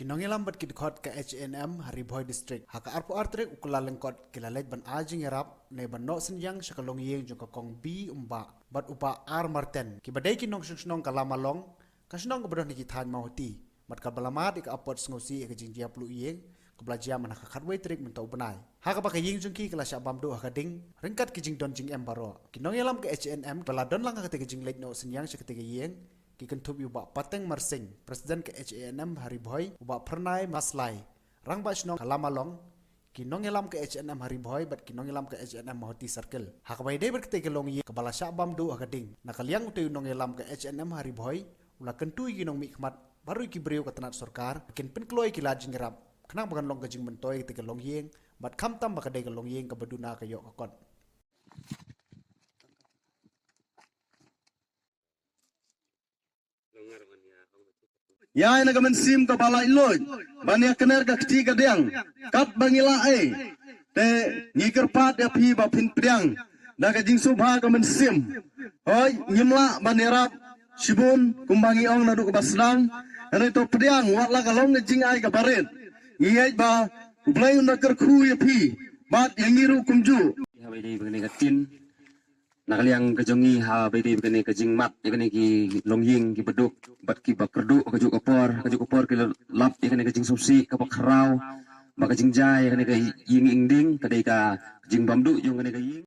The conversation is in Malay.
Kinongilam bat kidkot ke H&M Hariboy District. Haka arpo artrek ukula lengkot kilalet ban ajing yarap ne ban no senyang syakalong yeng jong kakong B umba bat upa R Marten. Kibadai kinong syong kalamalong kasinong kebedoh nikitan mauti. Mat kabalamat ika apot sengosi ika jing dia pelu yeng kebelajar mana kakadway trik mentau benai. Haka pakai yeng jongki kelas abamdo hakading ringkat kijing don jing baro. Kinongilam ke H&M baladon lang ketika jing late no senyang syakatika yeng kikentup ubak pateng mersing presiden ke H&M Hariboy ubak pernai maslai rang ba snong kalamalong kinongilam ke H&M Hariboy bat kinongilam ke H&M Mahoti Circle hakbai dei berkete gelong ye kebala syabam do akading nakaliang utai nongilam ke H&M Hariboy ula kentui kinong mikmat baru ki beriu ke tenat sorkar kin penkloi ki lajing rap kenang bagan long gajing mentoi ke gelong yeng bat kamtam bakadai gelong yeng ke beduna ke yok akot. Ya ina gamen sim ka bala iloj bania kener ka kti ka diang kap bangila te ngikir pat ya pi ba pin priang da ka jing subha gamen sim hoy nyimla banera sibun kumbangi ong nadu ka baslang ane to priang wat la kalong jing ai ka baret ngiyai ba blai undakar khu ya pi bat yangiru kumju habai dei begini katin nakaliang kejongi ha bedi begini kejing mat begini ki longying ki beduk bat ki bakerdu kejuk kopor ki lap begini kejing subsi kapak rau maka jing jai begini ke ying ingding kadai ka kejing bamdu yung begini ke ying